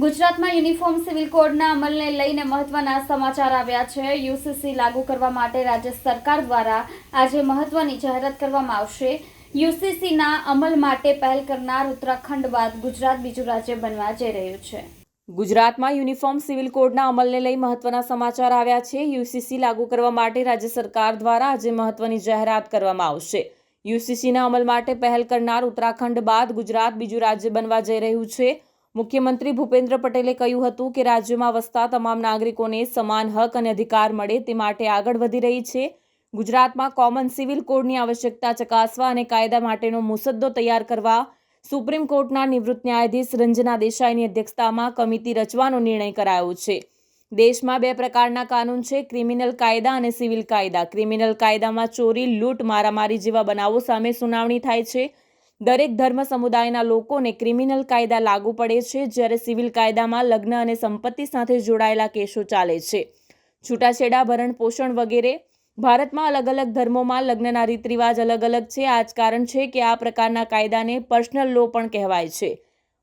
ગુજરાતમાં uniform civil કોડના અમલને લઈને મહત્વના સમાચાર આવ્યા છે। યુસીસી લાગુ કરવા માટે રાજ્ય સરકાર દ્વારા આજે મહત્વની જાહેરાત કરવામાં આવશે। યુસીસીના અમલ માટે પહેલ કરનાર ઉત્તરાખંડ બાદ ગુજરાત બીજું રાજ્ય બનવા જઈ રહ્યું છે। ગુજરાતમાં યુનિફોર્મ સિવિલ કોડના અમલને લઈ મહત્વના સમાચાર આવ્યા છે। યુસીસી લાગુ કરવા માટે રાજ્ય સરકાર દ્વારા આજે મહત્વની જાહેરાત કરવામાં આવશે। યુસીસીના અમલ માટે પહેલ કરનાર ઉત્તરાખંડ બાદ ગુજરાત બીજું રાજ્ય બનવા જઈ રહ્યું છે। મુખ્યમંત્રી ભૂપેન્દ્ર પટેલે કહ્યું હતું કે રાજ્યમાં વસતા તમામ નાગરિકોને સમાન હક અને અધિકાર મળે તે માટે આગળ વધી રહી છે। ગુજરાતમાં કોમન સિવિલ કોડની આવશ્યકતા ચકાસવા અને કાયદા માટેનો મુસદ્દો તૈયાર કરવા સુપ્રીમ કોર્ટના નિવૃત્ત ન્યાયાધીશ રંજના દેસાઈની અધ્યક્ષતામાં કમિટી રચવાનો નિર્ણય કરાયો છે। દેશમાં બે પ્રકારના કાનૂન છે, ક્રિમિનલ કાયદા અને સિવિલ કાયદા। ક્રિમિનલ કાયદામાં ચોરી, લૂંટ, મારામારી જેવા બનાવો સામે સુનાવણી થાય છે। દરેક ધર્મ સમુદાયના લોકોને ક્રિમિનલ કાયદા લાગુ પડે છે, જ્યારે સિવિલ કાયદામાં લગ્ન અને સંપત્તિ સાથે જોડાયેલા કેસો ચાલે છે। છૂટાછેડા, ભરણ પોષણ વગેરે। ભારતમાં અલગ અલગ ધર્મોમાં લગ્નના રીત રિવાજ અલગ અલગ છે। આ જ કારણ છે કે આ પ્રકારના કાયદાને પર્સનલ લો પણ કહેવાય છે।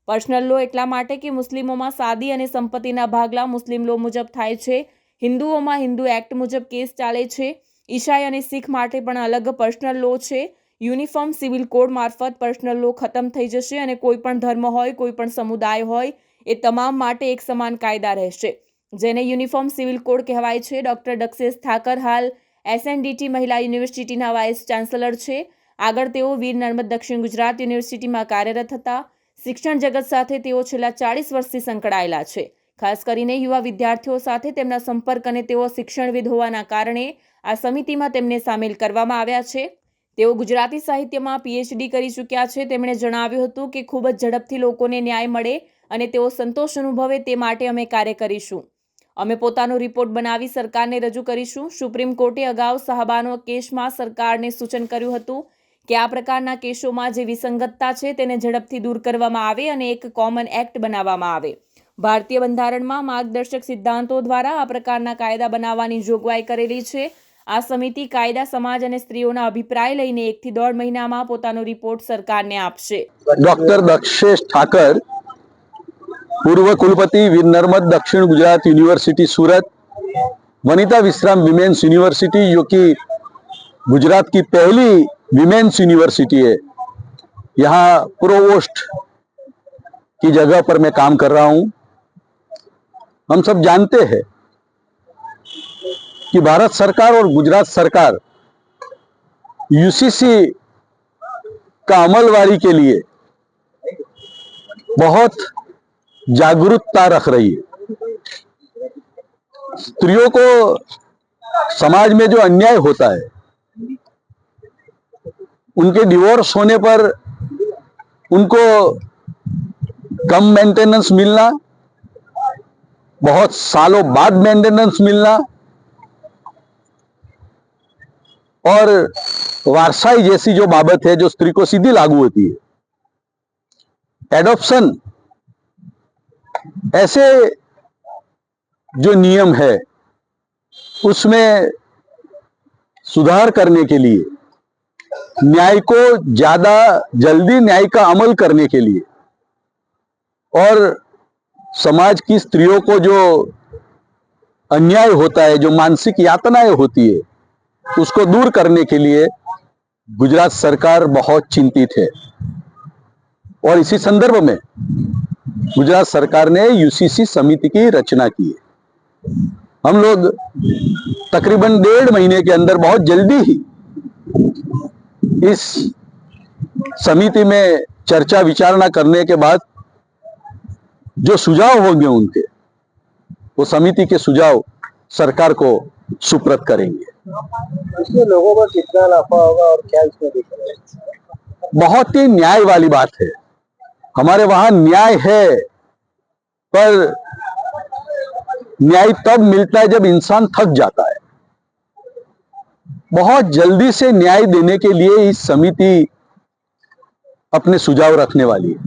પર્સનલ લો એટલા માટે કે મુસ્લિમોમાં સાદી અને સંપત્તિના ભાગલા મુસ્લિમ લો મુજબ થાય છે। હિન્દુઓમાં હિન્દુ એક્ટ મુજબ કેસ ચાલે છે। ઈસાઈ અને શીખ માટે પણ અલગ પર્સનલ લો છે। યુનિફોર્મ સિવિલ કોડ મારફત પર્સનલ લો ખતમ થઈ જશે અને કોઈ પણ ધર્મ હોય, કોઈ પણ સમુદાય હોય, એ તમામ માટે એક સમાન કાયદા રહેશે, જેને યુનિફોર્મ સિવિલ કોડ કહેવાય છે। ડોક્ટર દક્ષેશ ઠાકર હાલ એસએનડીટી મહિલા યુનિવર્સિટીના વાઇસ ચાન્સેલર છે। આગળ તેઓ વીર નર્મદ દક્ષિણ ગુજરાત યુનિવર્સિટીમાં કાર્યરત હતા। શિક્ષણ જગત સાથે તેઓ છેલ્લા 40 વર્ષથી સંકળાયેલા છે। ખાસ કરીને યુવા વિદ્યાર્થીઓ સાથે તેમના સંપર્ક અને તેઓ શિક્ષણવિદ હોવાના કારણે આ સમિતિમાં તેમને સામેલ કરવામાં આવ્યા છે। તેઓ ગુજરાતી સાહિત્યમાં પીએચડી કરી ચૂક્યા છે। તેમણે જણાવ્યું હતું કે ખૂબ જ ઝડપથી લોકોને ન્યાય મળે અને તેઓ સંતોષ અનુભવે તે માટે અમે કાર્ય કરીશું। અમે પોતાનો રિપોર્ટ બનાવી સરકારને રજૂ કરીશું। સુપ્રીમ કોર્ટે અગાઉ શાહબાનો કેસમાં સરકારને સૂચન કર્યું હતું કે આ પ્રકારના કેસોમાં જે વિસંગતતા છે તેને ઝડપથી દૂર કરવામાં આવે અને એક કોમન એક્ટ બનાવવામાં આવે। ભારતીય બંધારણમાં માર્ગદર્શક સિદ્ધાંતો દ્વારા આ પ્રકારના કાયદા બનાવવાની જોગવાઈ કરેલી છે। આ સમિતિ કાયદા, સમાજ અને સ્ત્રીઓના અભિપ્રાય લઈને 1 થી 1.5 મહિનામાં પોતાનો રિપોર્ટ સરકારને આપશે। डॉक्टर दक्षेश ठाकर, पूर्व कुलपति वीर नर्मद दक्षिण गुजरात यूनिवर्सिटी सूरत, वनिता विश्राम विमेंस यूनिवर्सिटी जो कि गुजरात की पहली विमेंस यूनिवर्सिटी है, यहाँ प्रोवोस्ट की जगह पर मैं काम कर रहा हूँ। हम सब जानते हैं कि भारत सरकार और गुजरात सरकार यूसीसी का अमलवारी के लिए बहुत जागरूकता रख रही है। स्त्रियों को समाज में जो अन्याय होता है, उनके डिवोर्स होने पर उनको कम मेंटेनेंस मिलना, बहुत सालों बाद मेंटेनेंस मिलना और वारसाई जैसी जो बाबत है जो स्त्री को सीधी लागू होती है, एडॉप्शन, ऐसे जो नियम है उसमें सुधार करने के लिए, न्याय को ज्यादा जल्दी न्याय का अमल करने के लिए और समाज की स्त्रियों को जो अन्याय होता है, जो मानसिक यातनाएं होती है, उसको दूर करने के लिए गुजरात सरकार बहुत चिंतित है। और इसी संदर्भ में गुजरात सरकार ने यूसीसी समिति की रचना की है। हम लोग तकरीबन 1.5 महीने के अंदर बहुत जल्दी ही इस समिति में चर्चा विचारणा करने के बाद जो सुझाव होंगे उनके, वो समिति के सुझाव सरकार को सुप्रत करेंगे। इसमें लोगों को कितना नफा होगा और क्या इसमें दिख रहा है? बहुत ही न्याय वाली बात है। हमारे वहां न्याय है, पर न्याय तब मिलता है जब इंसान थक जाता है। बहुत जल्दी से न्याय देने के लिए इस समिति अपने सुझाव रखने वाली है।